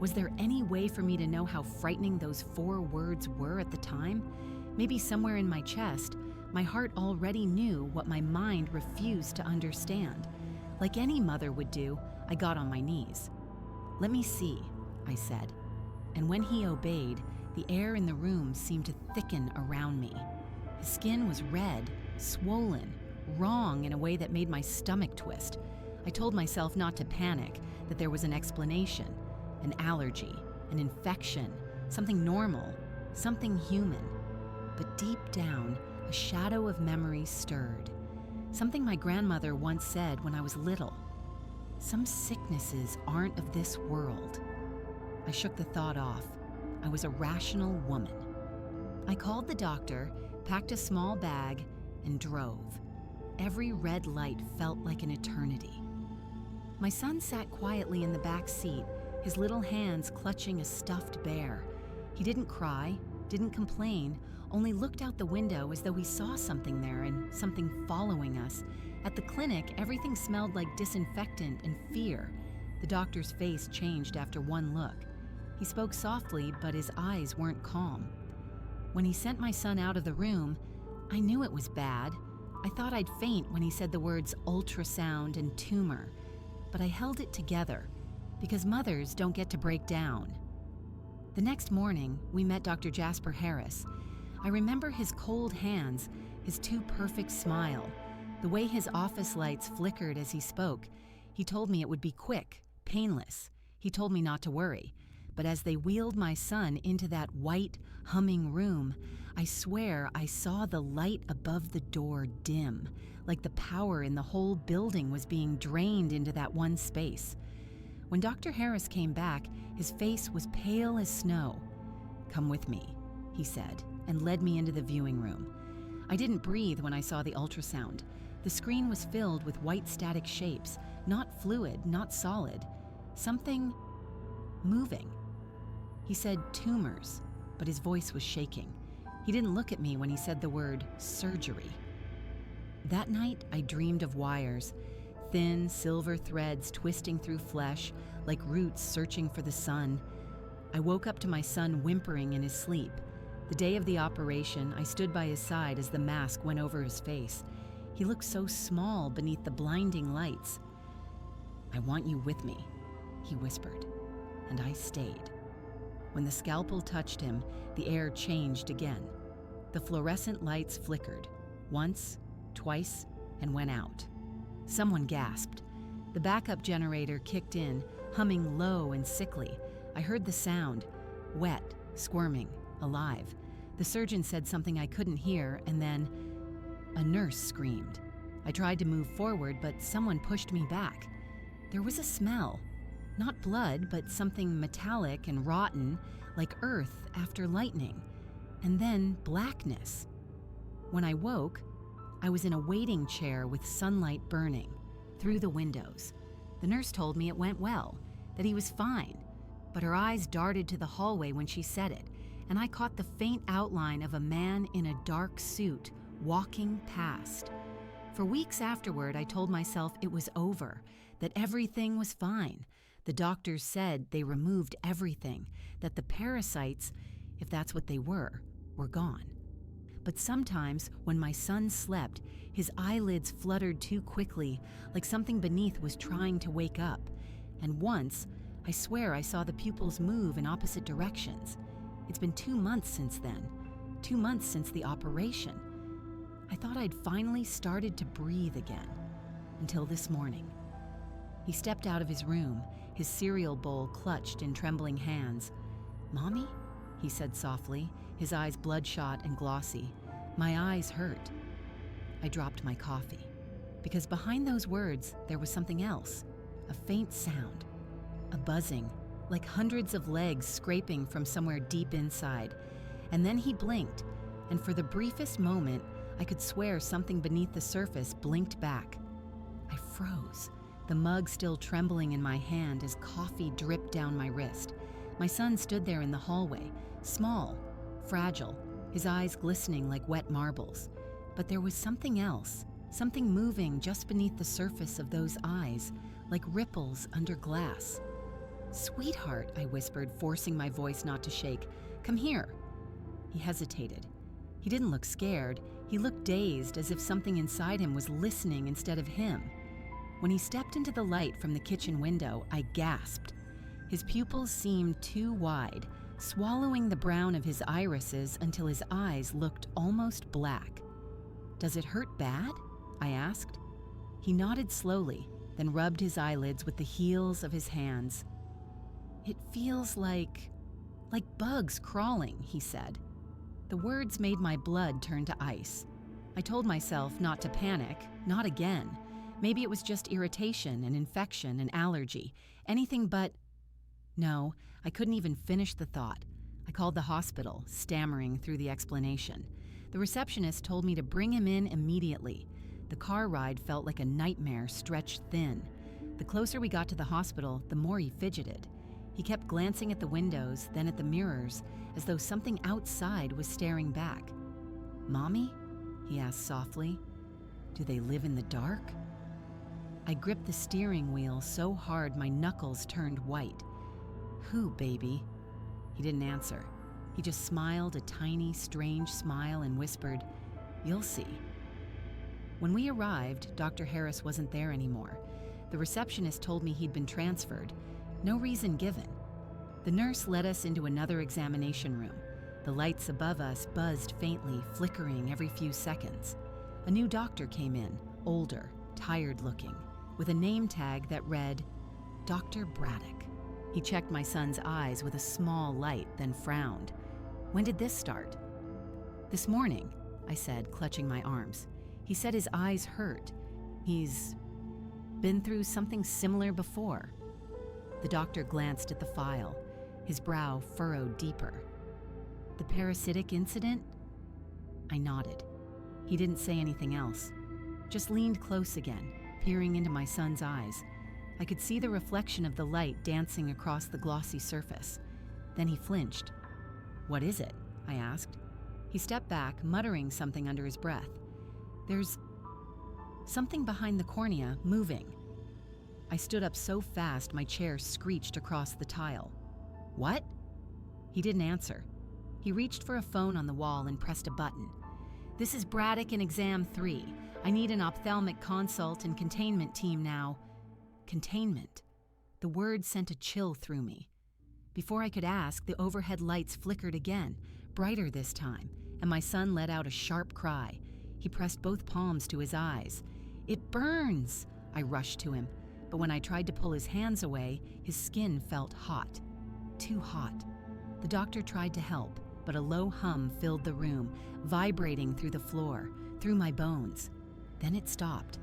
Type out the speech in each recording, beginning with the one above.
Was there any way for me to know how frightening those 4 words were at the time? Maybe somewhere in my chest, my heart already knew what my mind refused to understand. Like any mother would do, I got on my knees. "Let me see," I said. And when he obeyed, the air in the room seemed to thicken around me. His skin was red, swollen, wrong in a way that made my stomach twist. I told myself not to panic, that there was an explanation, an allergy, an infection, something normal, something human. But deep down, a shadow of memory stirred. Something my grandmother once said when I was little. Some sicknesses aren't of this world. I shook the thought off. I was a rational woman. I called the doctor, packed a small bag, and drove. Every red light felt like an eternity. My son sat quietly in the back seat, his little hands clutching a stuffed bear. He didn't cry, didn't complain, only looked out the window as though he saw something there and something following us. At the clinic, everything smelled like disinfectant and fear. The doctor's face changed after one look. He spoke softly, but his eyes weren't calm. When he sent my son out of the room, I knew it was bad. I thought I'd faint when he said the words ultrasound and tumor, but I held it together because mothers don't get to break down. The next morning, we met Dr. Jasper Harris. I remember his cold hands, his too perfect smile, the way his office lights flickered as he spoke. He told me it would be quick, painless. He told me not to worry. But as they wheeled my son into that white, humming room, I swear I saw the light above the door dim, like the power in the whole building was being drained into that one space. When Dr. Harris came back, his face was pale as snow. "Come with me," he said, and led me into the viewing room. I didn't breathe when I saw the ultrasound. The screen was filled with white static shapes, not fluid, not solid. Something moving. He said tumors, but his voice was shaking. He didn't look at me when he said the word surgery. That night, I dreamed of wires, thin silver threads twisting through flesh like roots searching for the sun. I woke up to my son whimpering in his sleep. The day of the operation, I stood by his side as the mask went over his face. He looked so small beneath the blinding lights. "I want you with me," he whispered, and I stayed. When the scalpel touched him, the air changed again. The fluorescent lights flickered, once, twice, and went out. Someone gasped. The backup generator kicked in, humming low and sickly. I heard the sound, wet, squirming, alive. The surgeon said something I couldn't hear, and then a nurse screamed. I tried to move forward, but someone pushed me back. There was a smell. Not blood, but something metallic and rotten, like earth after lightning. And then blackness. When I woke, I was in a waiting chair with sunlight burning through the windows. The nurse told me it went well, that he was fine. But her eyes darted to the hallway when she said it, and I caught the faint outline of a man in a dark suit walking past. For weeks afterward, I told myself it was over, that everything was fine. The doctors said they removed everything, that the parasites, if that's what they were gone. But sometimes, when my son slept, his eyelids fluttered too quickly, like something beneath was trying to wake up. And once, I swear I saw the pupils move in opposite directions. It's been 2 months since then, 2 months since the operation. I thought I'd finally started to breathe again, until this morning. He stepped out of his room, his cereal bowl clutched in trembling hands. "Mommy?" he said softly, his eyes bloodshot and glossy. My eyes hurt. I dropped my coffee, because behind those words there was something else, a faint sound, a buzzing, like hundreds of legs scraping from somewhere deep inside. And then he blinked, and for the briefest moment, I could swear something beneath the surface blinked back. I froze, the mug still trembling in my hand as coffee dripped down my wrist. My son stood there in the hallway, small, fragile, his eyes glistening like wet marbles. But there was something else, something moving just beneath the surface of those eyes, like ripples under glass. "Sweetheart," I whispered, forcing my voice not to shake. "Come here." He hesitated. He didn't look scared. He looked dazed, as if something inside him was listening instead of him. When he stepped into the light from the kitchen window, I gasped. His pupils seemed too wide, swallowing the brown of his irises until his eyes looked almost black. "Does it hurt bad?" I asked. He nodded slowly, then rubbed his eyelids with the heels of his hands. "It feels like bugs crawling," he said. The words made my blood turn to ice. I told myself not to panic, not again. Maybe it was just irritation, an infection, an allergy, anything but... No, I couldn't even finish the thought. I called the hospital, stammering through the explanation. The receptionist told me to bring him in immediately. The car ride felt like a nightmare stretched thin. The closer we got to the hospital, the more he fidgeted. He kept glancing at the windows, then at the mirrors, as though something outside was staring back. "Mommy?" he asked softly. "Do they live in the dark?" I gripped the steering wheel so hard my knuckles turned white. "Who, baby?" He didn't answer. He just smiled a tiny, strange smile and whispered, "You'll see." When we arrived, Dr. Harris wasn't there anymore. The receptionist told me he'd been transferred. No reason given. The nurse led us into another examination room. The lights above us buzzed faintly, flickering every few seconds. A new doctor came in, older, tired-looking, with a name tag that read, Dr. Braddock. He checked my son's eyes with a small light, then frowned. "When did this start?" "This morning," I said, clutching my arms. "He said his eyes hurt. He's been through something similar before." The doctor glanced at the file. His brow furrowed deeper. "The parasitic incident?" I nodded. He didn't say anything else, just leaned close again, peering into my son's eyes. I could see the reflection of the light dancing across the glossy surface. Then he flinched. "What is it?" I asked. He stepped back, muttering something under his breath. "There's something behind the cornea, moving." I stood up so fast my chair screeched across the tile. "What?" He didn't answer. He reached for a phone on the wall and pressed a button. "This is Braddock in exam 3. I need an ophthalmic consult and containment team now." Containment. The word sent a chill through me. Before I could ask, the overhead lights flickered again, brighter this time, and my son let out a sharp cry. He pressed both palms to his eyes. "It burns!" I rushed to him, but when I tried to pull his hands away, his skin felt hot. Too hot. The doctor tried to help, but a low hum filled the room, vibrating through the floor, through my bones. Then it stopped.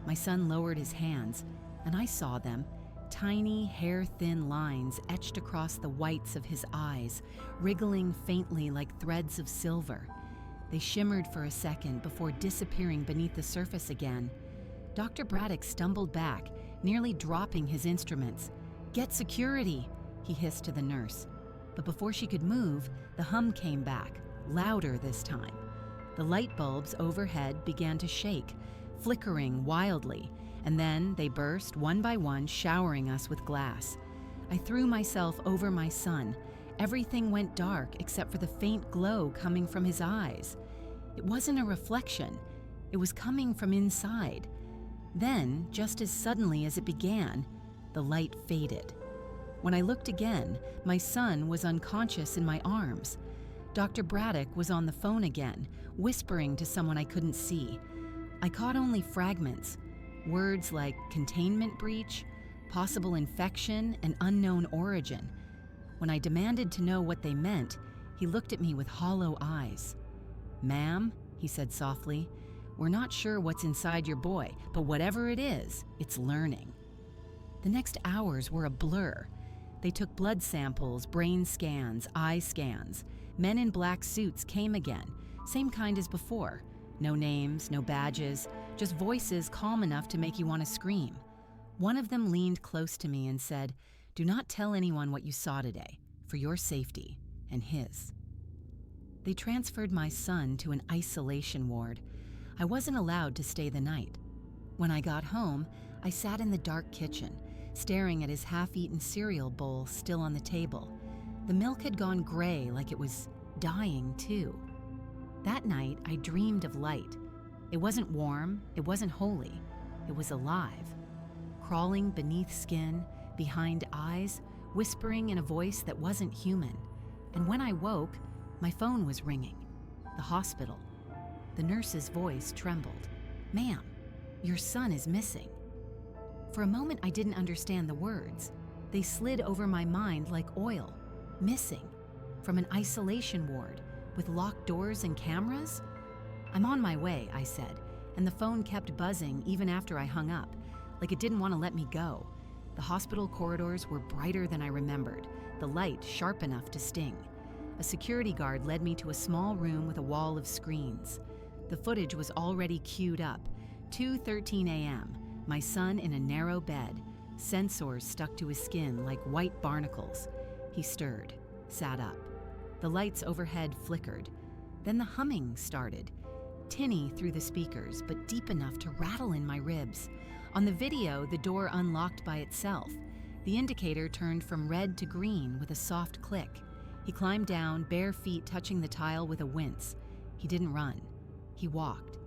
My son lowered his hands, and I saw them, tiny, hair-thin lines etched across the whites of his eyes, wriggling faintly like threads of silver. They shimmered for a second before disappearing beneath the surface again. Dr. Braddock stumbled back, nearly dropping his instruments. "Get security," he hissed to the nurse. But before she could move, the hum came back, louder this time. The light bulbs overhead began to shake, flickering wildly, and then they burst one by one, showering us with glass. I threw myself over my son. Everything went dark except for the faint glow coming from his eyes. It wasn't a reflection. It was coming from inside. Then, just as suddenly as it began, the light faded. When I looked again, my son was unconscious in my arms. Dr. Braddock was on the phone again, whispering to someone I couldn't see. I caught only fragments, words like containment breach, possible infection, and unknown origin. When I demanded to know what they meant, he looked at me with hollow eyes. "Ma'am," he said softly, "we're not sure what's inside your boy, but whatever it is, it's learning." The next hours were a blur. They took blood samples, brain scans, eye scans. Men in black suits came again, same kind as before. No names, no badges, just voices calm enough to make you want to scream. One of them leaned close to me and said, "Do not tell anyone what you saw today, for your safety and his." They transferred my son to an isolation ward. I wasn't allowed to stay the night. When I got home, I sat in the dark kitchen, staring at his half-eaten cereal bowl still on the table. The milk had gone gray, like it was dying too. That night, I dreamed of light. It wasn't warm, it wasn't holy, it was alive. Crawling beneath skin, behind eyes, whispering in a voice that wasn't human. And when I woke, my phone was ringing. The hospital. The nurse's voice trembled. "Ma'am, your son is missing." For a moment, I didn't understand the words. They slid over my mind like oil. Missing. From an isolation ward, with locked doors and cameras? "I'm on my way," I said, and the phone kept buzzing even after I hung up, like it didn't want to let me go. The hospital corridors were brighter than I remembered, the light sharp enough to sting. A security guard led me to a small room with a wall of screens. The footage was already queued up. 2:13 a.m., my son in a narrow bed, sensors stuck to his skin like white barnacles. He stirred, sat up. The lights overhead flickered. Then the humming started. Tinny through the speakers, but deep enough to rattle in my ribs. On the video, the door unlocked by itself. The indicator turned from red to green with a soft click. He climbed down, bare feet touching the tile with a wince. He didn't run. He walked.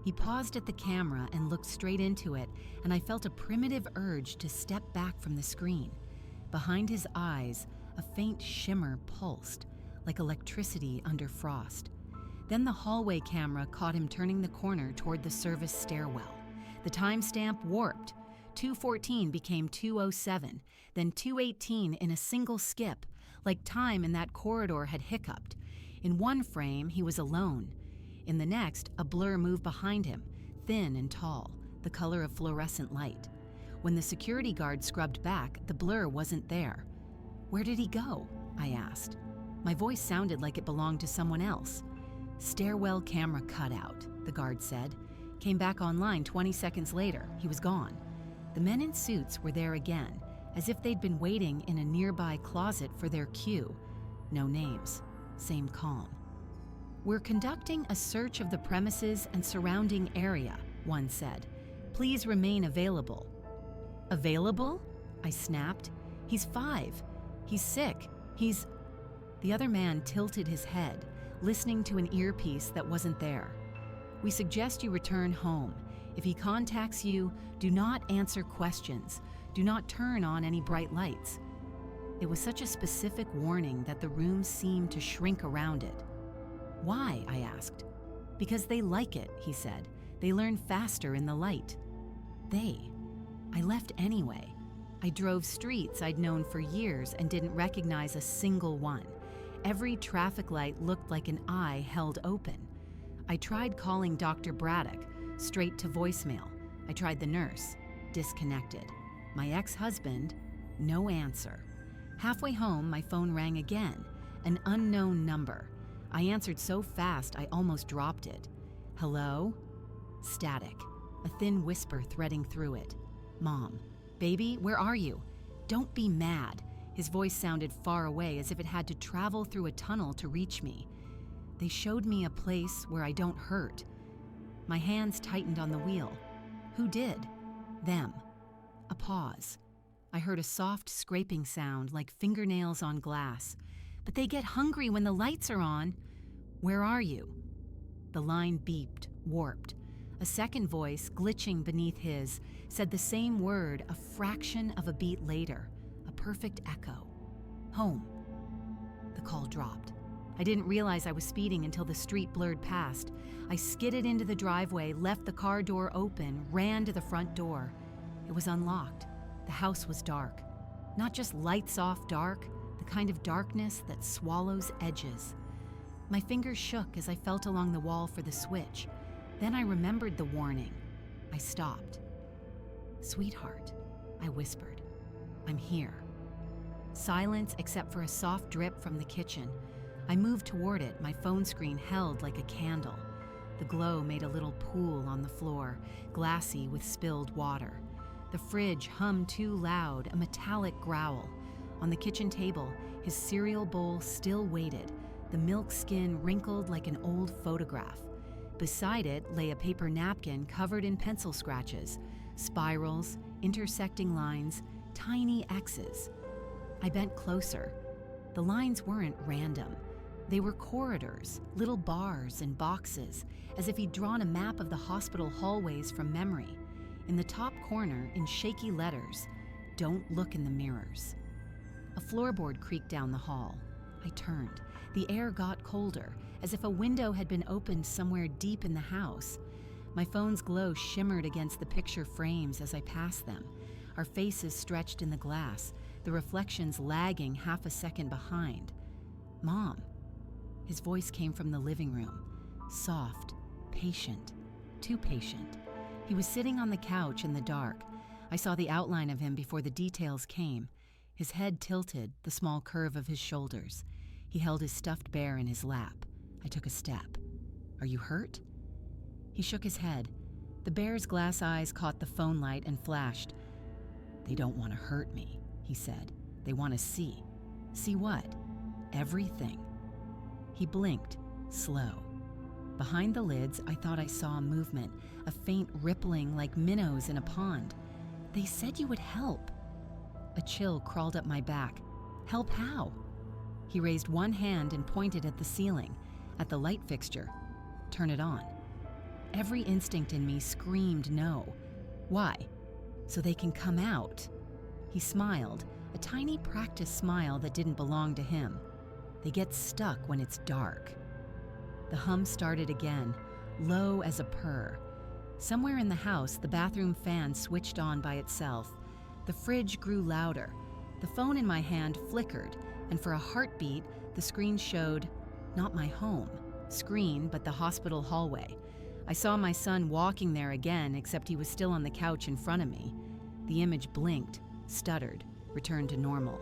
He paused at the camera and looked straight into it, and I felt a primitive urge to step back from the screen. Behind his eyes, a faint shimmer pulsed, like electricity under frost. Then the hallway camera caught him turning the corner toward the service stairwell. The timestamp warped. 2:14 became 2:07, then 2:18 in a single skip, like time in that corridor had hiccuped. In one frame, he was alone. In the next, a blur moved behind him, thin and tall, the color of fluorescent light. When the security guard scrubbed back, the blur wasn't there. "Where did he go?" I asked. My voice sounded like it belonged to someone else. "Stairwell camera cut out," the guard said. Came back online 20 seconds later. He was gone. The men in suits were there again, as if they'd been waiting in a nearby closet for their cue. No names. Same calm. "We're conducting a search of the premises and surrounding area," one said. "Please remain available." "Available?" I snapped. "He's 5. He's sick. He's..." The other man tilted his head, listening to an earpiece that wasn't there. "We suggest you return home. If he contacts you, do not answer questions. Do not turn on any bright lights." It was such a specific warning that the room seemed to shrink around it. "Why?" I asked. "Because they like it," he said. "They learn faster in the light." They. I left anyway. I drove streets I'd known for years and didn't recognize a single one. Every traffic light looked like an eye held open. I tried calling Dr. Braddock, straight to voicemail. I tried the nurse, disconnected. My ex-husband, no answer. Halfway home, my phone rang again, an unknown number. I answered so fast I almost dropped it. "Hello?" Static, a thin whisper threading through it. "Mom, baby, where are you? Don't be mad." His voice sounded far away, as if it had to travel through a tunnel to reach me. "They showed me a place where I don't hurt." My hands tightened on the wheel. Who did? Them. A pause. I heard a soft scraping sound like fingernails on glass. "But they get hungry when the lights are on." "Where are you?" The line beeped, warped. A second voice, glitching beneath his, said the same word a fraction of a beat later, a perfect echo. "Home." The call dropped. I didn't realize I was speeding until the street blurred past. I skidded into the driveway, left the car door open, ran to the front door. It was unlocked. The house was dark. Not just lights off dark, the kind of darkness that swallows edges. My fingers shook as I felt along the wall for the switch. Then I remembered the warning. I stopped. "Sweetheart," I whispered. "I'm here." Silence except for a soft drip from the kitchen. I moved toward it, my phone screen held like a candle. The glow made a little pool on the floor, glassy with spilled water. The fridge hummed too loud, a metallic growl. On the kitchen table, his cereal bowl still waited, the milk skin wrinkled like an old photograph. Beside it lay a paper napkin covered in pencil scratches, spirals, intersecting lines, tiny X's. I bent closer. The lines weren't random. They were corridors, little bars and boxes, as if he'd drawn a map of the hospital hallways from memory. In the top corner, in shaky letters, "Don't look in the mirrors." A floorboard creaked down the hall. I turned. The air got colder, as if a window had been opened somewhere deep in the house. My phone's glow shimmered against the picture frames as I passed them, our faces stretched in the glass, the reflections lagging half a second behind. "Mom." His voice came from the living room, soft, patient, too patient. He was sitting on the couch in the dark. I saw the outline of him before the details came. His head tilted, the small curve of his shoulders. He held his stuffed bear in his lap. I took a step. "Are you hurt?" He shook his head. The bear's glass eyes caught the phone light and flashed. "They don't want to hurt me," he said. "They want to see." "See what?" "Everything." He blinked, slow. Behind the lids, I thought I saw a movement, a faint rippling like minnows in a pond. "They said you would help." A chill crawled up my back. "Help how?" He raised one hand and pointed at the ceiling, at the light fixture. "Turn it on." Every instinct in me screamed no. "Why?" "So they can come out." He smiled, a tiny practiced smile that didn't belong to him. "They get stuck when it's dark." The hum started again, low as a purr. Somewhere in the house, the bathroom fan switched on by itself. The fridge grew louder. The phone in my hand flickered, and for a heartbeat, the screen showed, not my home screen, but the hospital hallway. I saw my son walking there again, except he was still on the couch in front of me. The image blinked, stuttered, returned to normal.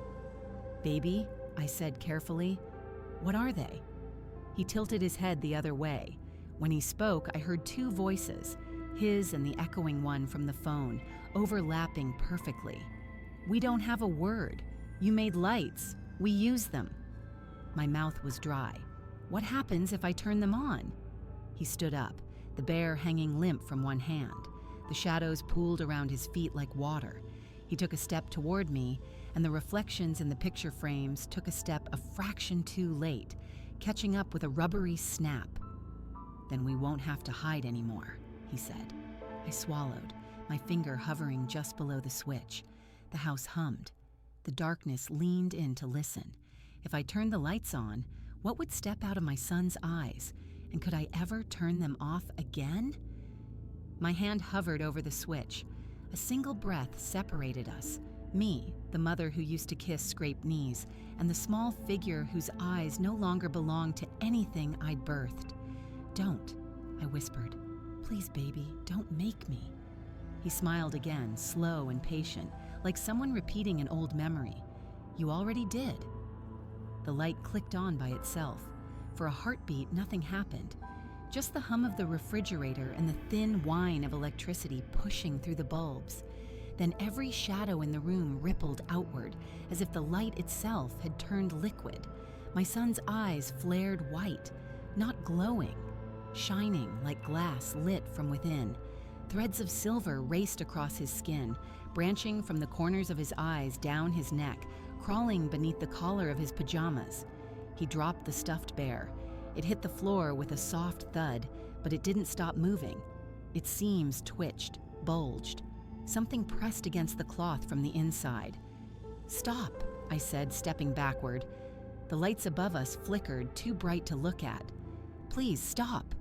"Baby," I said carefully, "what are they?" He tilted his head the other way. When he spoke, I heard two voices, his and the echoing one from the phone, overlapping perfectly. "We don't have a word. You made lights. We use them." My mouth was dry. "What happens if I turn them on?" He stood up, the bear hanging limp from one hand. The shadows pooled around his feet like water. He took a step toward me, and the reflections in the picture frames took a step a fraction too late, catching up with a rubbery snap. "Then we won't have to hide anymore," he said. I swallowed, my finger hovering just below the switch. The house hummed. The darkness leaned in to listen. If I turned the lights on, what would step out of my son's eyes? And could I ever turn them off again? My hand hovered over the switch. A single breath separated us. Me, the mother who used to kiss scraped knees, and the small figure whose eyes no longer belonged to anything I'd birthed. "Don't," I whispered. "Please, baby, don't make me." He smiled again, slow and patient, like someone repeating an old memory. "You already did." The light clicked on by itself. For a heartbeat, nothing happened. Just the hum of the refrigerator and the thin whine of electricity pushing through the bulbs. Then every shadow in the room rippled outward, as if the light itself had turned liquid. My son's eyes flared white, not glowing, shining like glass lit from within. Threads of silver raced across his skin, branching from the corners of his eyes down his neck, crawling beneath the collar of his pajamas. He dropped the stuffed bear. It hit the floor with a soft thud, but it didn't stop moving. Its seams twitched, bulged. Something pressed against the cloth from the inside. "Stop," I said, stepping backward. The lights above us flickered, too bright to look at. "Please, stop."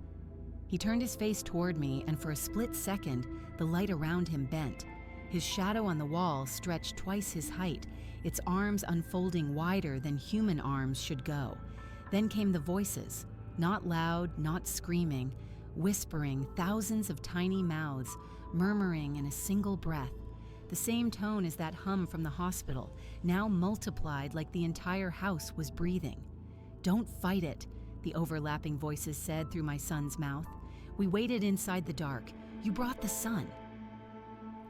He turned his face toward me, and for a split second, the light around him bent. His shadow on the wall stretched twice his height, its arms unfolding wider than human arms should go. Then came the voices, not loud, not screaming, whispering, thousands of tiny mouths, murmuring in a single breath. The same tone as that hum from the hospital, now multiplied like the entire house was breathing. "Don't fight it," the overlapping voices said through my son's mouth. "We waited inside the dark. You brought the sun."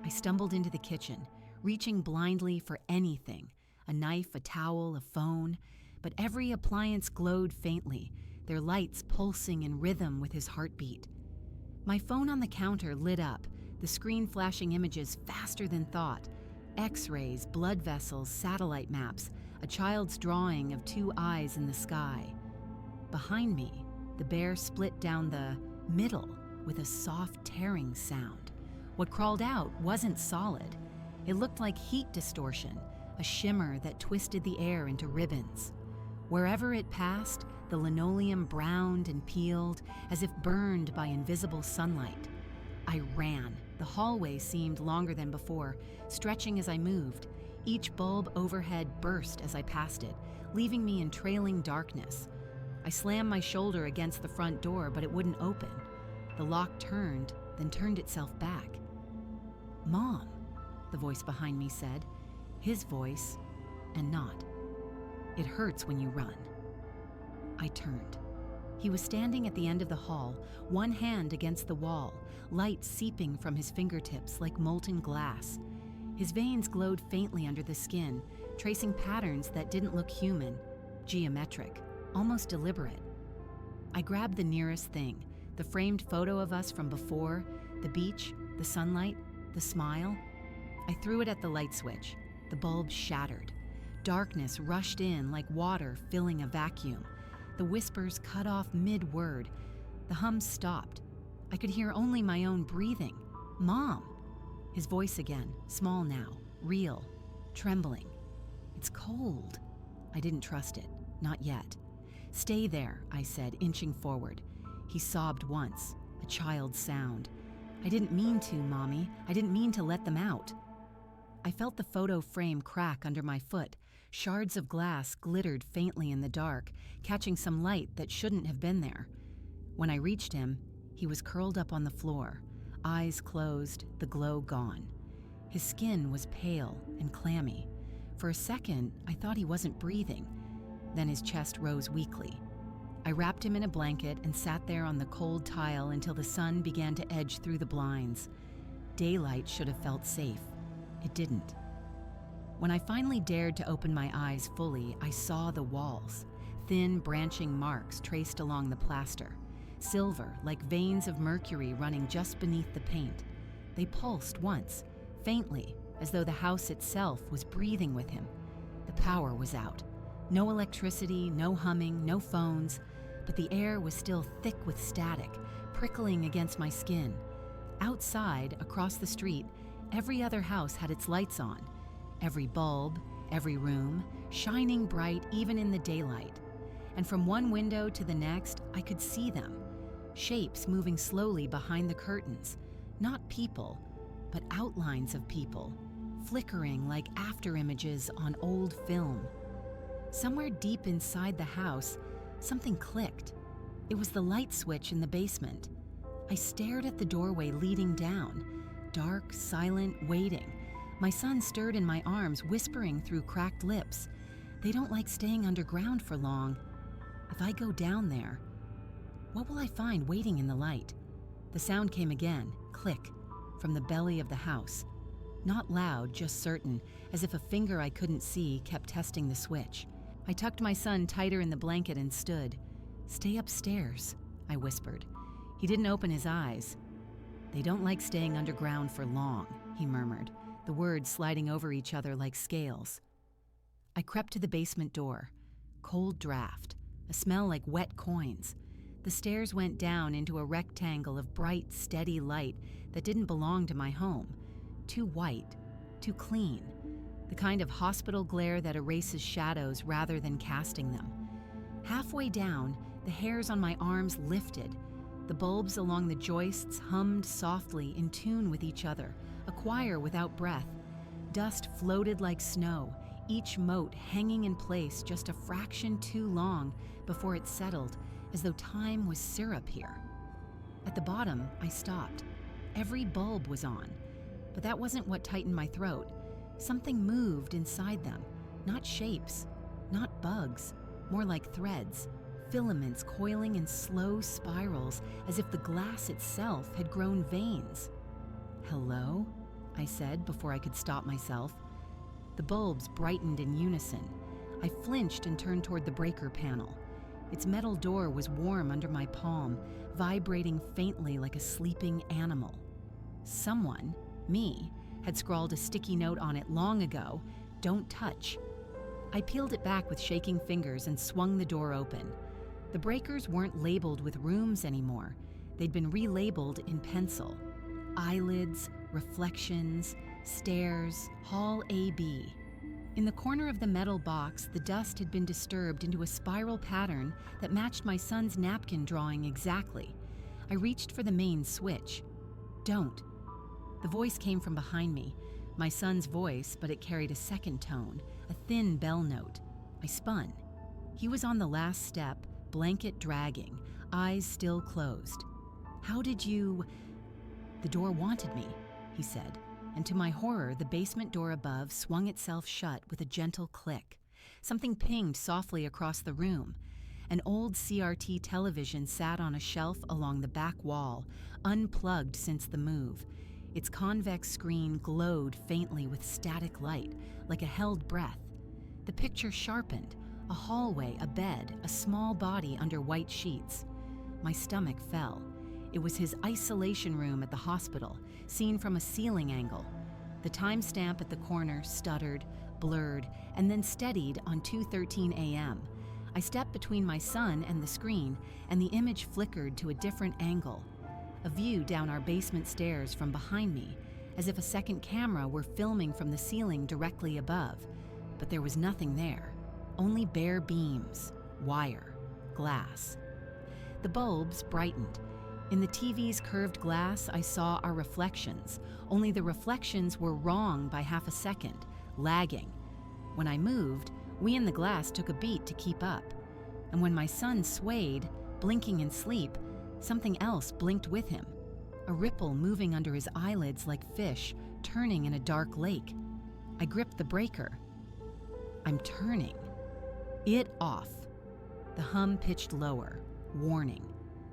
I stumbled into the kitchen, reaching blindly for anything, a knife, a towel, a phone, but every appliance glowed faintly, their lights pulsing in rhythm with his heartbeat. My phone on the counter lit up, the screen flashing images faster than thought. X-rays, blood vessels, satellite maps, a child's drawing of two eyes in the sky. Behind me, the bear split down the middle with a soft tearing sound. What crawled out wasn't solid. It looked like heat distortion, a shimmer that twisted the air into ribbons. Wherever it passed, the linoleum browned and peeled as if burned by invisible sunlight. I ran. The hallway seemed longer than before, stretching as I moved. Each bulb overhead burst as I passed it, leaving me in trailing darkness. I slammed my shoulder against the front door, but it wouldn't open. The lock turned, then turned itself back. "Mom," the voice behind me said. His voice, and not. "It hurts when you run." I turned. He was standing at the end of the hall, one hand against the wall, light seeping from his fingertips like molten glass. His veins glowed faintly under the skin, tracing patterns that didn't look human, geometric, almost deliberate. I grabbed the nearest thing, the framed photo of us from before, the beach, the sunlight, the smile. I threw it at the light switch. The bulb shattered. Darkness rushed in like water filling a vacuum. The whispers cut off mid-word. The hum stopped. I could hear only my own breathing. "Mom!" His voice again, small now, real, trembling. "It's cold." I didn't trust it, not yet. "Stay there," I said, inching forward. He sobbed once, a child's sound. "I didn't mean to, Mommy. I didn't mean to let them out." I felt the photo frame crack under my foot. Shards of glass glittered faintly in the dark, catching some light that shouldn't have been there. When I reached him, he was curled up on the floor, eyes closed, the glow gone. His skin was pale and clammy. For a second, I thought he wasn't breathing. Then his chest rose weakly. I wrapped him in a blanket and sat there on the cold tile until the sun began to edge through the blinds. Daylight should have felt safe. It didn't. When I finally dared to open my eyes fully, I saw the walls, thin branching marks traced along the plaster, silver like veins of mercury running just beneath the paint. They pulsed once, faintly, as though the house itself was breathing with him. The power was out. No electricity, no humming, no phones, but the air was still thick with static, prickling against my skin. Outside, across the street, every other house had its lights on. Every bulb, every room, shining bright even in the daylight. And from one window to the next, I could see them. Shapes moving slowly behind the curtains. Not people, but outlines of people, flickering like afterimages on old film. Somewhere deep inside the house, something clicked. It was the light switch in the basement. I stared at the doorway leading down, dark, silent, waiting. My son stirred in my arms, whispering through cracked lips. "They don't like staying underground for long. If I go down there, what will I find waiting in the light?" The sound came again, click, from the belly of the house. Not loud, just certain, as if a finger I couldn't see kept testing the switch. I tucked my son tighter in the blanket and stood. "Stay upstairs," I whispered. He didn't open his eyes. "They don't like staying underground for long," he murmured, the words sliding over each other like scales. I crept to the basement door. Cold draft, a smell like wet coins. The stairs went down into a rectangle of bright, steady light that didn't belong to my home. Too white, too clean. The kind of hospital glare that erases shadows rather than casting them. Halfway down, the hairs on my arms lifted. The bulbs along the joists hummed softly in tune with each other, a choir without breath. Dust floated like snow, each mote hanging in place just a fraction too long before it settled, as though time was syrup here. At the bottom, I stopped. Every bulb was on, but that wasn't what tightened my throat. Something moved inside them, not shapes, not bugs, more like threads, filaments coiling in slow spirals as if the glass itself had grown veins. "Hello?" I said before I could stop myself. The bulbs brightened in unison. I flinched and turned toward the breaker panel. Its metal door was warm under my palm, vibrating faintly like a sleeping animal. Someone, me, had scrawled a sticky note on it long ago, "Don't touch." I peeled it back with shaking fingers and swung the door open. The breakers weren't labeled with rooms anymore. They'd been relabeled in pencil. Eyelids, reflections, stairs, Hall AB. In the corner of the metal box, the dust had been disturbed into a spiral pattern that matched my son's napkin drawing exactly. I reached for the main switch. "Don't." The voice came from behind me. My son's voice, but it carried a second tone, a thin bell note. I spun. He was on the last step, blanket dragging, eyes still closed. "How did you—" "The door wanted me," he said, and to my horror, the basement door above swung itself shut with a gentle click. Something pinged softly across the room. An old CRT television sat on a shelf along the back wall, unplugged since the move. Its convex screen glowed faintly with static light, like a held breath. The picture sharpened, a hallway, a bed, a small body under white sheets. My stomach fell. It was his isolation room at the hospital, seen from a ceiling angle. The timestamp at the corner stuttered, blurred, and then steadied on 2:13 a.m. I stepped between my son and the screen, and the image flickered to a different angle. A view down our basement stairs from behind me, as if a second camera were filming from the ceiling directly above. But there was nothing there. Only bare beams, wire, glass. The bulbs brightened. In the TV's curved glass, I saw our reflections, only the reflections were wrong by half a second, lagging. When I moved, we in the glass took a beat to keep up. And when my son swayed, blinking in sleep, something else blinked with him. A ripple moving under his eyelids like fish, turning in a dark lake. I gripped the breaker. I'm turning. It off. The hum pitched lower, warning.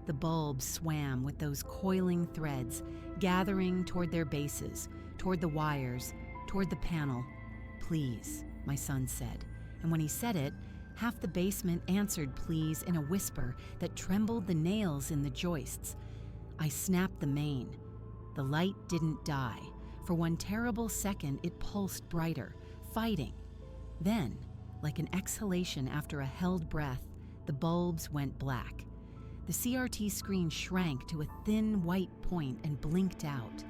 The bulbs swam with those coiling threads, gathering toward their bases, toward the wires, toward the panel. "Please," my son said. And when he said it, half the basement answered please in a whisper that trembled the nails in the joists. I snapped the main. The light didn't die. For one terrible second, it pulsed brighter, fighting. Then, like an exhalation after a held breath, the bulbs went black. The CRT screen shrank to a thin white point and blinked out.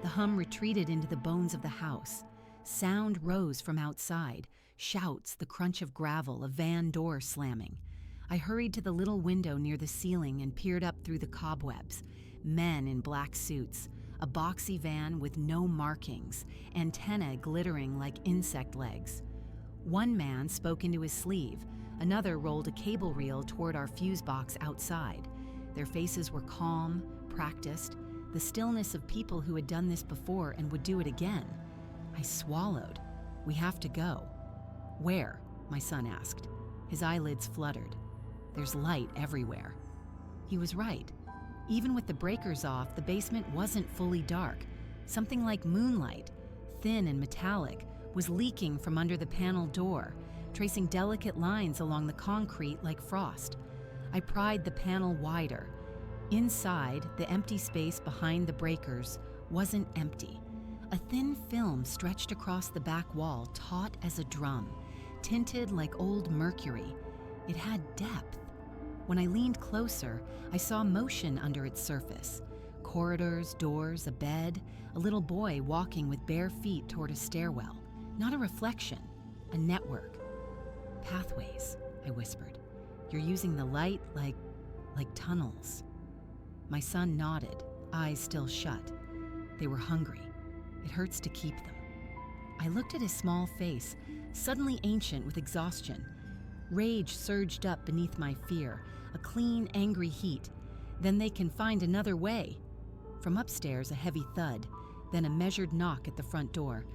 The hum retreated into the bones of the house. Sound rose from outside. Shouts, the crunch of gravel, a van door slamming. I hurried to the little window near the ceiling and peered up through the cobwebs. Men in black suits, a boxy van with no markings, antennae glittering like insect legs. One man spoke into his sleeve. Another rolled a cable reel toward our fuse box outside. Their faces were calm, practiced, the stillness of people who had done this before and would do it again. I swallowed. "We have to go." "Where?" my son asked. His eyelids fluttered. "There's light everywhere." He was right. Even with the breakers off, the basement wasn't fully dark. Something like moonlight, thin and metallic, was leaking from under the panel door, tracing delicate lines along the concrete like frost. I pried the panel wider. Inside, the empty space behind the breakers wasn't empty. A thin film stretched across the back wall, taut as a drum, tinted like old mercury. It had depth. When I leaned closer, I saw motion under its surface. Corridors, doors, a bed, a little boy walking with bare feet toward a stairwell. Not a reflection, a network. "Pathways," I whispered. "You're using the light like tunnels." My son nodded, eyes still shut. They were hungry. It hurts to keep them. I looked at his small face, suddenly ancient with exhaustion. Rage surged up beneath my fear, a clean, angry heat. "Then they can find another way." From upstairs, a heavy thud, then a measured knock at the front door.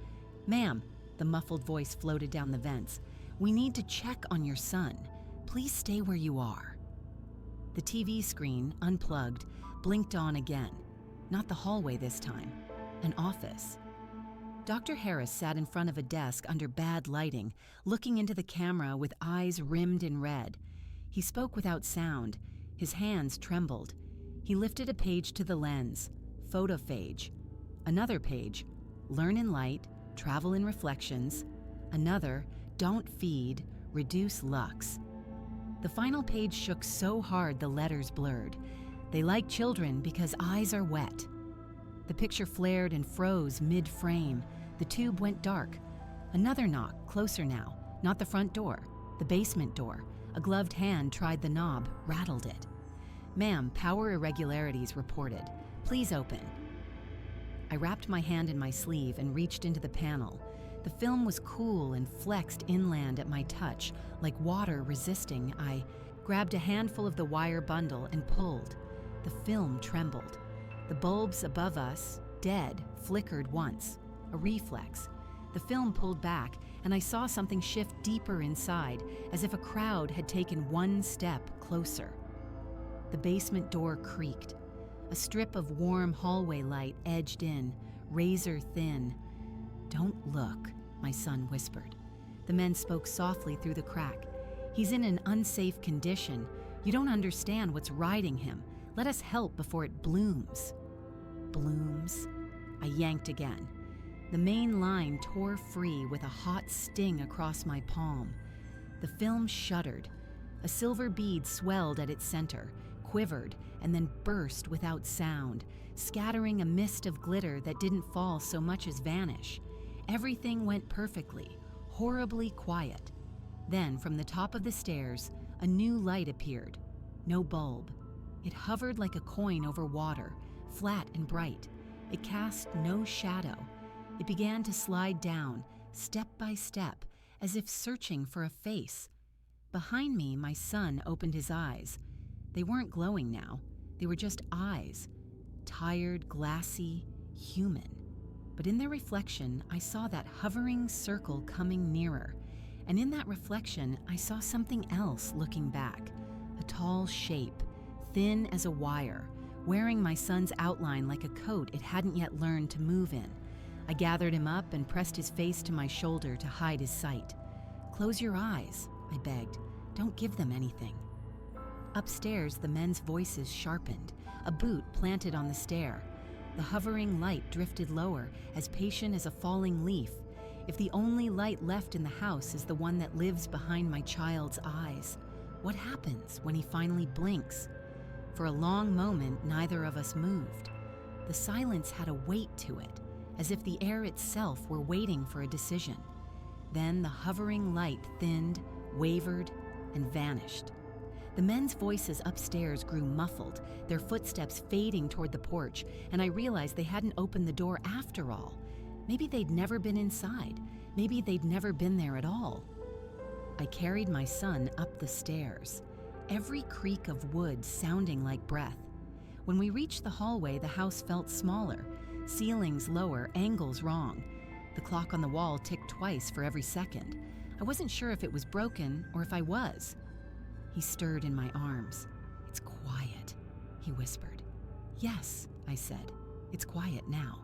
"Ma'am," the muffled voice floated down the vents. "We need to check on your son. Please stay where you are." The TV screen, unplugged, blinked on again. Not the hallway this time. An office. Dr. Harris sat in front of a desk under bad lighting, looking into the camera with eyes rimmed in red. He spoke without sound. His hands trembled. He lifted a page to the lens. PHOTOPHAGE. Another page. learn in light, travel in reflections. Another, don't feed, reduce lux. The final page shook so hard the letters blurred. They like children because eyes are wet. The picture flared and froze mid-frame. The tube went dark. Another knock, closer now. Not the front door, the basement door. A gloved hand tried the knob, rattled it. "Ma'am, power irregularities reported. Please open." I wrapped my hand in my sleeve and reached into the panel. The film was cool and flexed inland at my touch, like water resisting. I grabbed a handful of the wire bundle and pulled. The film trembled. The bulbs above us, dead, flickered once. A reflex. The film pulled back, and I saw something shift deeper inside, as if a crowd had taken one step closer. The basement door creaked. A strip of warm hallway light edged in, razor thin. "Don't look," my son whispered. The men spoke softly through the crack. "He's in an unsafe condition. You don't understand what's riding him. Let us help before it blooms." Blooms? I yanked again. The main line tore free with a hot sting across my palm. The film shuddered. A silver bead swelled at its center, quivered, and then burst without sound, scattering a mist of glitter that didn't fall so much as vanish. Everything went perfectly, horribly quiet. Then, from the top of the stairs, a new light appeared. No bulb. It hovered like a coin over water, flat and bright. It cast no shadow. It began to slide down, step by step, as if searching for a face. Behind me, my son opened his eyes. They weren't glowing now. They were just eyes. Tired, glassy, human. But in their reflection, I saw that hovering circle coming nearer. And in that reflection, I saw something else looking back. A tall shape, thin as a wire, wearing my son's outline like a coat it hadn't yet learned to move in. I gathered him up and pressed his face to my shoulder to hide his sight. "Close your eyes," I begged. "Don't give them anything." Upstairs, the men's voices sharpened, a boot planted on the stair. The hovering light drifted lower, as patient as a falling leaf. If the only light left in the house is the one that lives behind my child's eyes, what happens when he finally blinks? For a long moment, neither of us moved. The silence had a weight to it, as if the air itself were waiting for a decision. Then the hovering light thinned, wavered, and vanished. The men's voices upstairs grew muffled, their footsteps fading toward the porch, and I realized they hadn't opened the door after all. Maybe they'd never been inside. Maybe they'd never been there at all. I carried my son up the stairs, every creak of wood sounding like breath. When we reached the hallway, the house felt smaller, ceilings lower, angles wrong. The clock on the wall ticked twice for every second. I wasn't sure if it was broken or if I was. He stirred in my arms. "It's quiet," he whispered. "Yes," I said. "It's quiet now."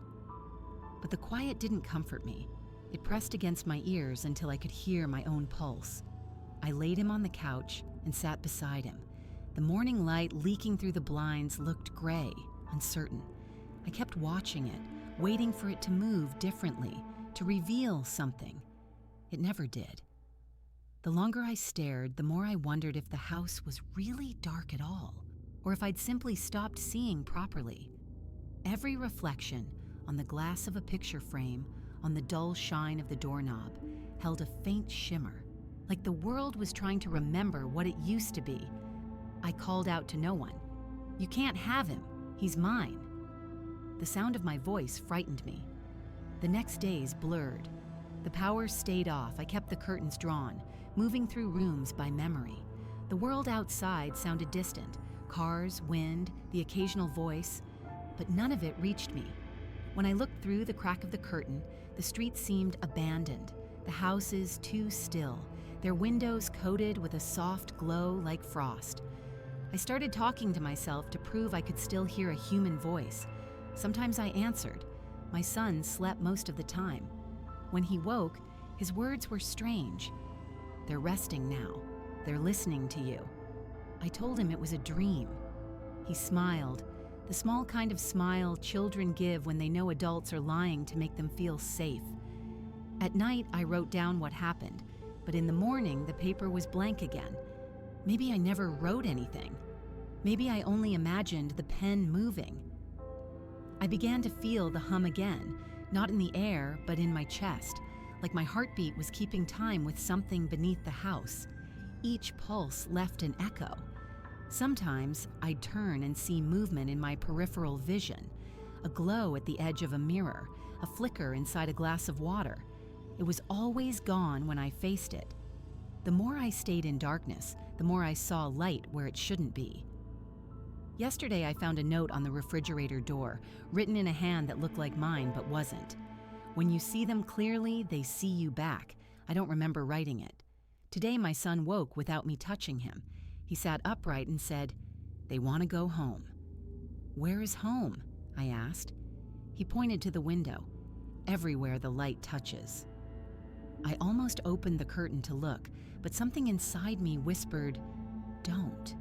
But the quiet didn't comfort me. It pressed against my ears until I could hear my own pulse. I laid him on the couch and sat beside him. The morning light leaking through the blinds looked gray, uncertain. I kept watching it, waiting for it to move differently, to reveal something. It never did. The longer I stared, the more I wondered if the house was really dark at all, or if I'd simply stopped seeing properly. Every reflection, on the glass of a picture frame, on the dull shine of the doorknob, held a faint shimmer, like the world was trying to remember what it used to be. I called out to no one. "You can't have him. He's mine." The sound of my voice frightened me. The next days blurred. The power stayed off. I kept the curtains drawn, moving through rooms by memory. The world outside sounded distant. Cars, wind, the occasional voice, but none of it reached me. When I looked through the crack of the curtain, the street seemed abandoned, the houses too still, their windows coated with a soft glow like frost. I started talking to myself to prove I could still hear a human voice. Sometimes I answered. My son slept most of the time. When he woke, his words were strange. "They're resting now. They're listening to you." I told him it was a dream. He smiled. The the small kind of smile children give when they know adults are lying to make them feel safe. At night, I wrote down what happened, but in the morning, the paper was blank again. Maybe I never wrote anything. Maybe I only imagined the pen moving. I began to feel the hum again, not in the air, but in my chest, like my heartbeat was keeping time with something beneath the house. Each pulse left an echo. Sometimes I'd turn and see movement in my peripheral vision, a glow at the edge of a mirror, a flicker inside a glass of water. It was always gone when I faced it. The more I stayed in darkness, the more I saw light where it shouldn't be. Yesterday, I found a note on the refrigerator door, written in a hand that looked like mine but wasn't. When you see them clearly, they see you back. I don't remember writing it. Today, my son woke without me touching him. He sat upright and said, "They want to go home." "Where is home?" I asked. He pointed to the window. Everywhere the light touches. I almost opened the curtain to look, but something inside me whispered, "Don't."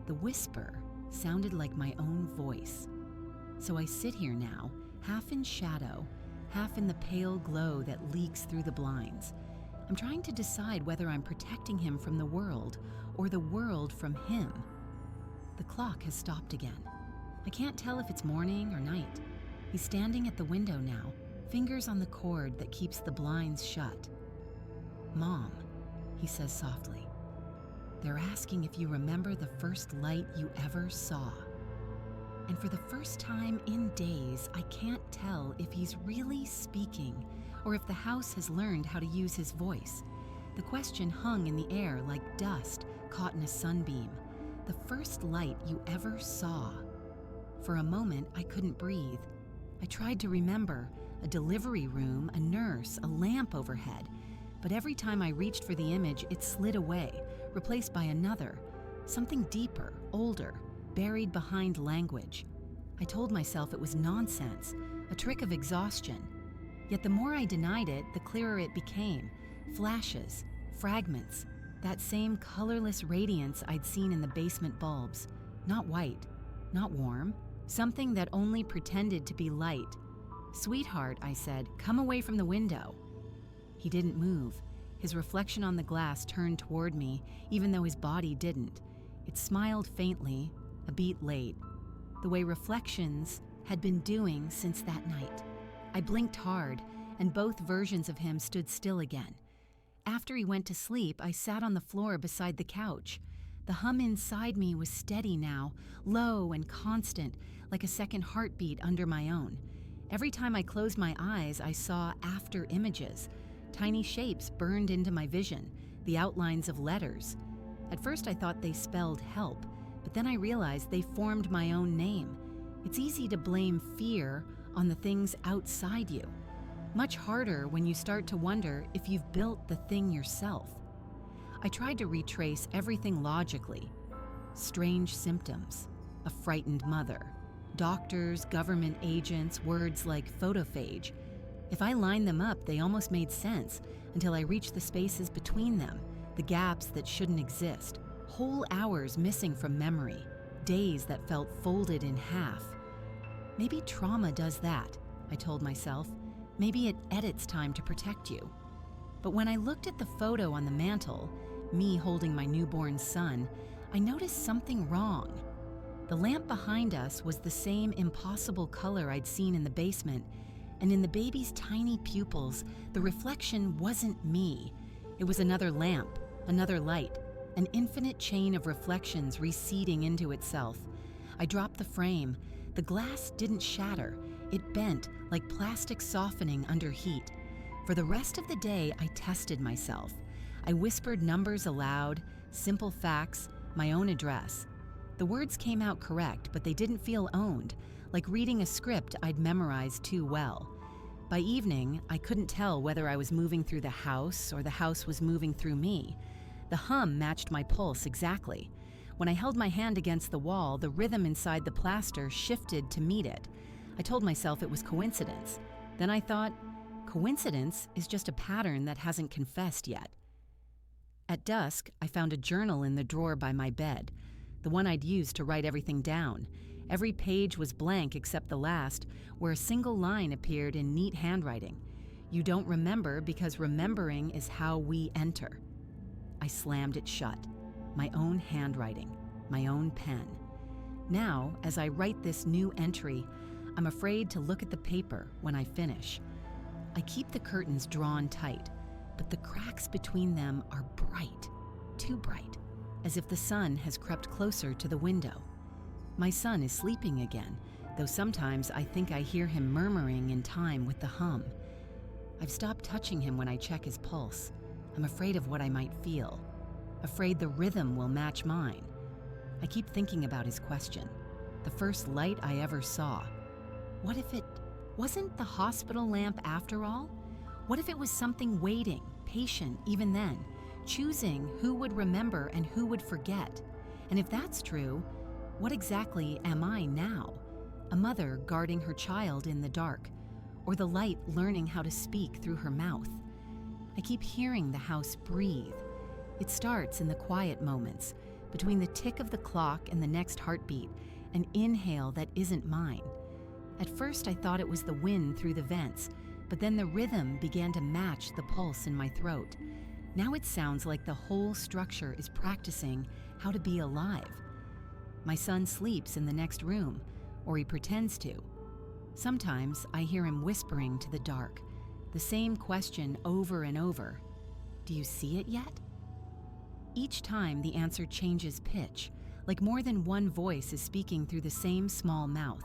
The whisper sounded like my own voice. So I sit here now, half in shadow, half in the pale glow that leaks through the blinds. I'm trying to decide whether I'm protecting him from the world or the world from him. The clock has stopped again. I can't tell if it's morning or night. He's standing at the window now, fingers on the cord that keeps the blinds shut. "Mom," he says softly, "they're asking if you remember the first light you ever saw." And for the first time in days, I can't tell if he's really speaking or if the house has learned how to use his voice. The question hung in the air like dust caught in a sunbeam. The first light you ever saw. For a moment, I couldn't breathe. I tried to remember a delivery room, a nurse, a lamp overhead. But every time I reached for the image, it slid away, replaced by another, something deeper, older, buried behind language. I told myself it was nonsense, a trick of exhaustion. Yet the more I denied it, the clearer it became. Flashes, fragments, that same colorless radiance I'd seen in the basement bulbs. Not white, not warm, something that only pretended to be light. "Sweetheart," I said, "come away from the window." He didn't move. His reflection on the glass turned toward me, even though his body didn't. It smiled faintly, a beat late, the way reflections had been doing since that night. I blinked hard, and both versions of him stood still again. After he went to sleep, I sat on the floor beside the couch. The hum inside me was steady now, low and constant, like a second heartbeat under my own. Every time I closed my eyes, I saw after images. Tiny shapes burned into my vision, the outlines of letters. At first I thought they spelled help, but then I realized they formed my own name. It's easy to blame fear on the things outside you. Much harder when you start to wonder if you've built the thing yourself. I tried to retrace everything logically. Strange symptoms, a frightened mother, doctors, government agents, words like PHOTOPHAGE. If I lined them up, they almost made sense until I reached the spaces between them, the gaps that shouldn't exist, whole hours missing from memory, days that felt folded in half. Maybe trauma does that, I told myself. Maybe it edits time to protect you. But when I looked at the photo on the mantle, me holding my newborn son, I noticed something wrong. The lamp behind us was the same impossible color I'd seen in the basement, and in the baby's tiny pupils, the reflection wasn't me. It was another lamp, another light, an infinite chain of reflections receding into itself. I dropped the frame. The glass didn't shatter. It bent like plastic softening under heat. For the rest of the day, I tested myself. I whispered numbers aloud, simple facts, my own address. The words came out correct, but they didn't feel owned, like reading a script I'd memorized too well. By evening, I couldn't tell whether I was moving through the house or the house was moving through me. The hum matched my pulse exactly. When I held my hand against the wall, the rhythm inside the plaster shifted to meet it. I told myself it was coincidence. Then I thought, coincidence is just a pattern that hasn't confessed yet. At dusk, I found a journal in the drawer by my bed, the one I'd used to write everything down. Every page was blank except the last, where a single line appeared in neat handwriting. You don't remember because remembering is how we enter. I slammed it shut. My own handwriting, my own pen. Now, as I write this new entry, I'm afraid to look at the paper when I finish. I keep the curtains drawn tight, but the cracks between them are bright, too bright, as if the sun has crept closer to the window. My son is sleeping again, though sometimes I think I hear him murmuring in time with the hum. I've stopped touching him when I check his pulse. I'm afraid of what I might feel, afraid the rhythm will match mine. I keep thinking about his question, the first light I ever saw. What if it wasn't the hospital lamp after all? What if it was something waiting, patient even then, choosing who would remember and who would forget? And if that's true, what exactly am I now? A mother guarding her child in the dark, or the light learning how to speak through her mouth? I keep hearing the house breathe. It starts in the quiet moments, between the tick of the clock and the next heartbeat, an inhale that isn't mine. At first I thought it was the wind through the vents, but then the rhythm began to match the pulse in my throat. Now it sounds like the whole structure is practicing how to be alive. My son sleeps in the next room, or he pretends to. Sometimes I hear him whispering to the dark, the same question over and over. Do you see it yet? Each time the answer changes pitch, like more than one voice is speaking through the same small mouth.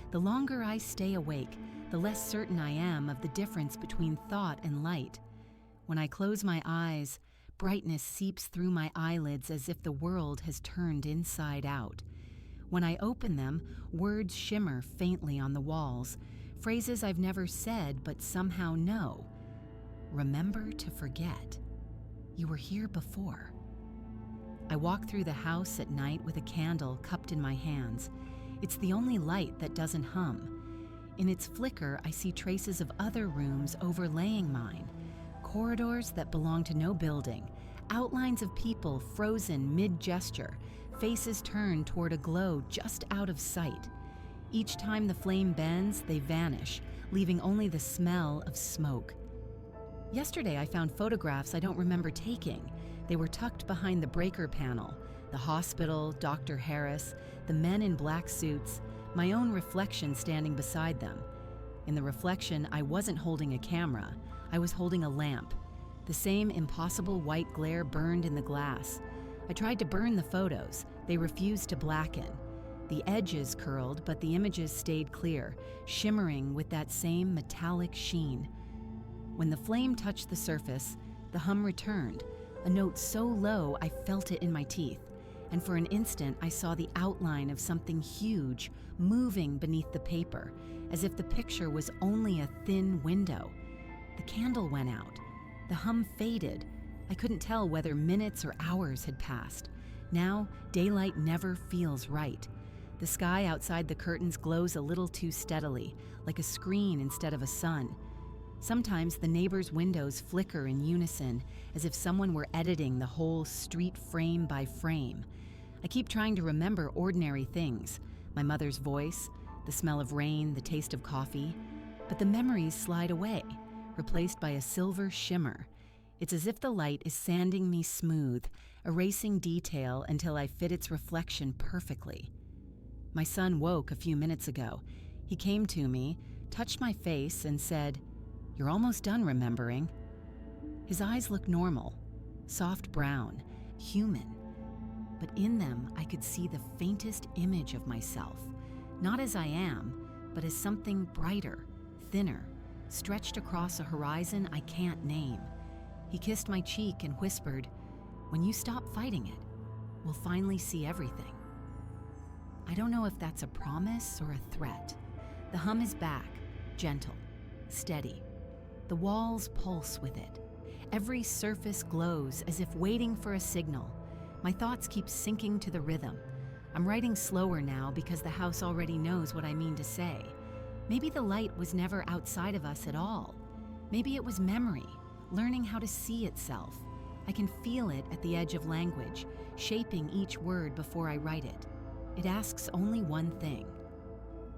The longer I stay awake, the less certain I am of the difference between thought and light. When I close my eyes, brightness seeps through my eyelids as if the world has turned inside out. When I open them, words shimmer faintly on the walls, phrases I've never said but somehow know. Remember to forget. You were here before. I walk through the house at night with a candle cupped in my hands. It's the only light that doesn't hum. In its flicker, I see traces of other rooms overlaying mine, corridors that belong to no building, outlines of people frozen mid-gesture, faces turned toward a glow just out of sight. Each time the flame bends, they vanish, leaving only the smell of smoke. Yesterday I found photographs I don't remember taking. They were tucked behind the breaker panel. The hospital, Dr. Harris, the men in black suits, my own reflection standing beside them. In the reflection, I wasn't holding a camera. I was holding a lamp. The same impossible white glare burned in the glass. I tried to burn the photos. They refused to blacken. The edges curled, but the images stayed clear, shimmering with that same metallic sheen. When the flame touched the surface, the hum returned, a note so low I felt it in my teeth, and for an instant I saw the outline of something huge moving beneath the paper, as if the picture was only a thin window. The candle went out. The hum faded. I couldn't tell whether minutes or hours had passed. Now, daylight never feels right. The sky outside the curtains glows a little too steadily, like a screen instead of a sun. Sometimes the neighbors' windows flicker in unison, as if someone were editing the whole street frame by frame. I keep trying to remember ordinary things, my mother's voice, the smell of rain, the taste of coffee, but the memories slide away, replaced by a silver shimmer. It's as if the light is sanding me smooth, erasing detail until I fit its reflection perfectly. My son woke a few minutes ago. He came to me, touched my face, and said, "You're almost done remembering." His eyes looked normal, soft brown, human. But in them, I could see the faintest image of myself, not as I am, but as something brighter, thinner, stretched across a horizon I can't name. He kissed my cheek and whispered, "When you stop fighting it, we'll finally see everything." I don't know if that's a promise or a threat. The hum is back, gentle, steady. The walls pulse with it. Every surface glows as if waiting for a signal. My thoughts keep sinking to the rhythm. I'm writing slower now because the house already knows what I mean to say. Maybe the light was never outside of us at all. Maybe it was memory, learning how to see itself. I can feel it at the edge of language, shaping each word before I write it. It asks only one thing.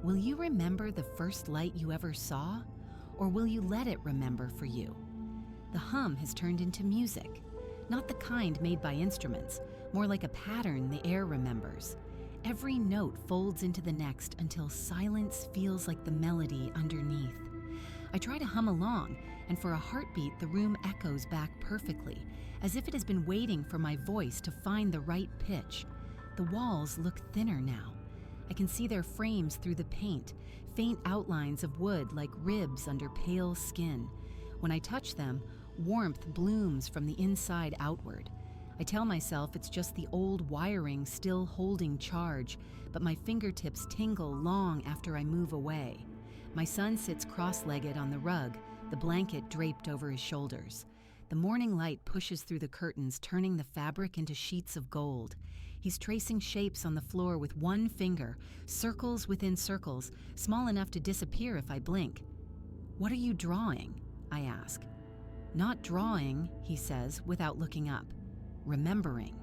Will you remember the first light you ever saw, or will you let it remember for you? The hum has turned into music, not the kind made by instruments, more like a pattern the air remembers. Every note folds into the next until silence feels like the melody underneath. I try to hum along, and for a heartbeat, the room echoes back perfectly, as if it has been waiting for my voice to find the right pitch. The walls look thinner now. I can see their frames through the paint, faint outlines of wood like ribs under pale skin. When I touch them, warmth blooms from the inside outward. I tell myself it's just the old wiring still holding charge, but my fingertips tingle long after I move away. My son sits cross-legged on the rug, the blanket draped over his shoulders. The morning light pushes through the curtains, turning the fabric into sheets of gold. He's tracing shapes on the floor with one finger, circles within circles, small enough to disappear if I blink. "What are you drawing?" I ask. "Not drawing," he says without looking up. "Remembering."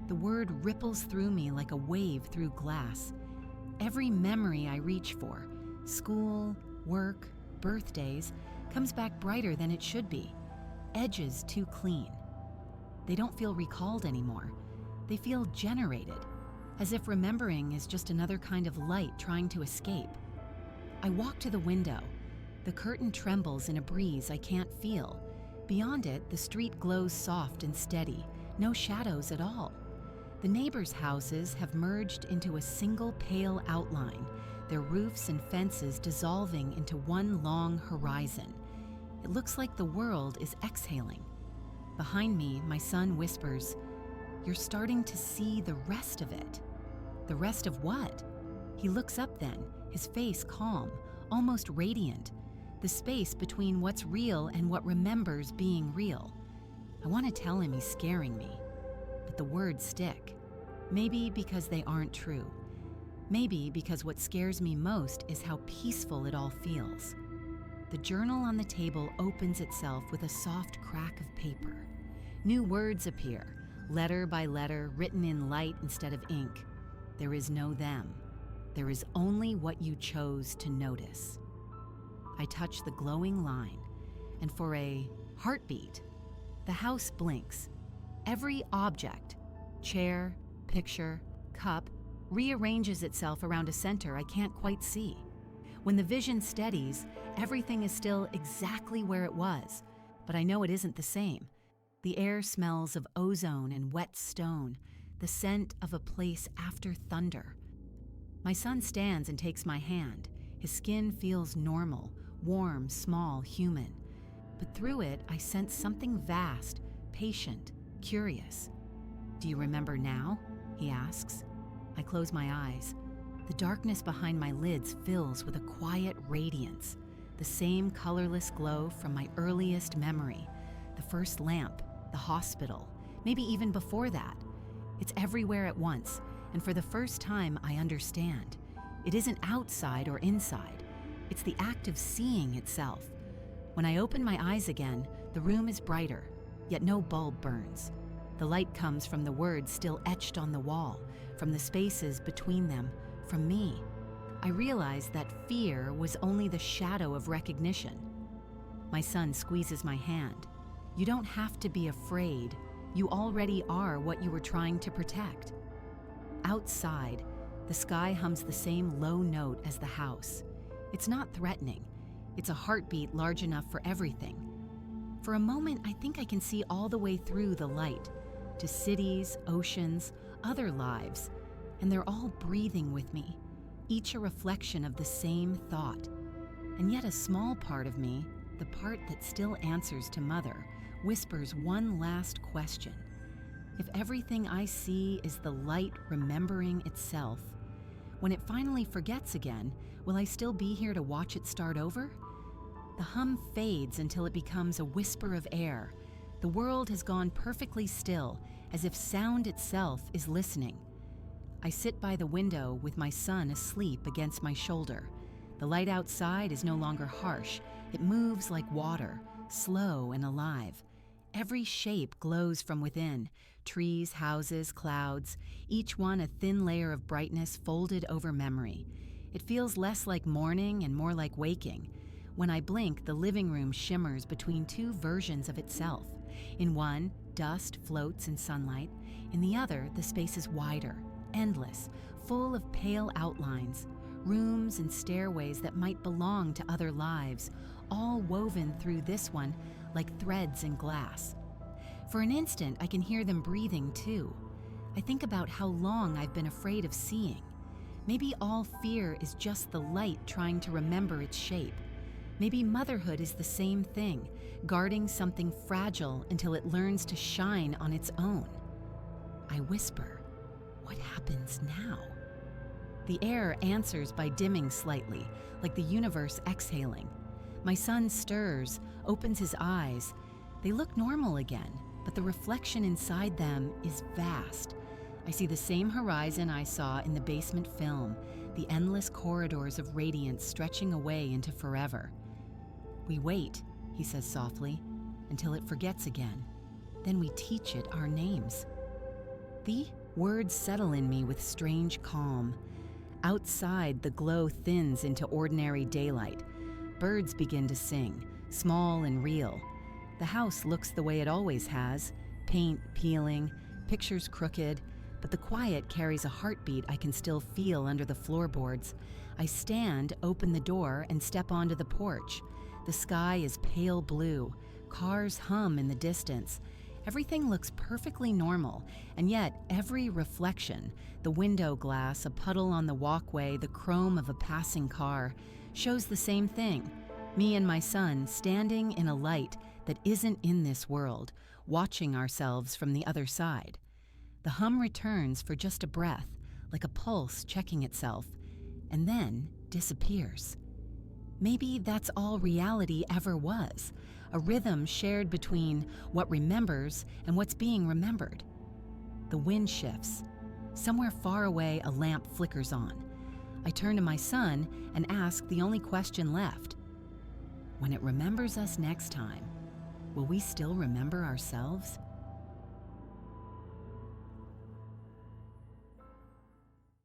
The word ripples through me like a wave through glass. Every memory I reach for, school, work, birthdays, comes back brighter than it should be. Edges too clean. They don't feel recalled anymore. They feel generated, as if remembering is just another kind of light trying to escape. I walk to the window. The curtain trembles in a breeze I can't feel. Beyond it, the street glows soft and steady, no shadows at all. The neighbors' houses have merged into a single pale outline, their roofs and fences dissolving into one long horizon. It looks like the world is exhaling. Behind me, my son whispers, "You're starting to see the rest of it." The rest of what? He looks up then, his face calm, almost radiant. The space between what's real and what remembers being real. I want to tell him he's scaring me, but the words stick. Maybe because they aren't true. Maybe because what scares me most is how peaceful it all feels. The journal on the table opens itself with a soft crack of paper. New words appear, letter by letter, written in light instead of ink. There is no them. There is only what you chose to notice. I touch the glowing line, and for a heartbeat, the house blinks. Every object, chair, picture, cup, rearranges itself around a center I can't quite see. When the vision steadies, everything is still exactly where it was, but I know it isn't the same. The air smells of ozone and wet stone, the scent of a place after thunder. My son stands and takes my hand. His skin feels normal, warm, small, human. But through it, I sense something vast, patient, curious. "Do you remember now?" he asks. I close my eyes. The darkness behind my lids fills with a quiet radiance, the same colorless glow from my earliest memory, the first lamp, the hospital, maybe even before that. It's everywhere at once, and for the first time I understand. It isn't outside or inside. It's the act of seeing itself. When I open my eyes again, the room is brighter, yet no bulb burns. The light comes from the words still etched on the wall, from the spaces between them, from me. I realize that fear was only the shadow of recognition. My son squeezes my hand. "You don't have to be afraid. You already are what you were trying to protect." Outside, the sky hums the same low note as the house. It's not threatening. It's a heartbeat large enough for everything. For a moment, I think I can see all the way through the light, to cities, oceans, other lives, and they're all breathing with me, each a reflection of the same thought. And yet a small part of me, the part that still answers to Mother, whispers one last question. If everything I see is the light remembering itself, when it finally forgets again, will I still be here to watch it start over? The hum fades until it becomes a whisper of air. The world has gone perfectly still, as if sound itself is listening. I sit by the window with my son asleep against my shoulder. The light outside is no longer harsh. It moves like water, slow and alive. Every shape glows from within: trees, houses, clouds, each one a thin layer of brightness folded over memory. It feels less like morning and more like waking. When I blink, the living room shimmers between two versions of itself. In one, dust floats in sunlight. In the other, the space is wider, endless, full of pale outlines, rooms and stairways that might belong to other lives, all woven through this one like threads in glass. For an instant, I can hear them breathing too. I think about how long I've been afraid of seeing. Maybe all fear is just the light trying to remember its shape. Maybe motherhood is the same thing, guarding something fragile until it learns to shine on its own. I whisper, "What happens now?" The air answers by dimming slightly, like the universe exhaling. My son stirs, opens his eyes. They look normal again, but the reflection inside them is vast. I see the same horizon I saw in the basement film, the endless corridors of radiance stretching away into forever. "We wait," he says softly, "until it forgets again. Then we teach it our names." The words settle in me with strange calm. Outside, the glow thins into ordinary daylight. Birds begin to sing, small and real. The house looks the way it always has, paint peeling, pictures crooked, but the quiet carries a heartbeat I can still feel under the floorboards. I stand, open the door, and step onto the porch. The sky is pale blue. Cars hum in the distance. Everything looks perfectly normal, and yet every reflection, the window glass, a puddle on the walkway, the chrome of a passing car, shows the same thing. Me and my son standing in a light that isn't in this world, watching ourselves from the other side. The hum returns for just a breath, like a pulse checking itself, and then disappears. Maybe that's all reality ever was, a rhythm shared between what remembers and what's being remembered. The wind shifts. Somewhere far away, a lamp flickers on. I turn to my son and ask the only question left. When it remembers us next time, will we still remember ourselves?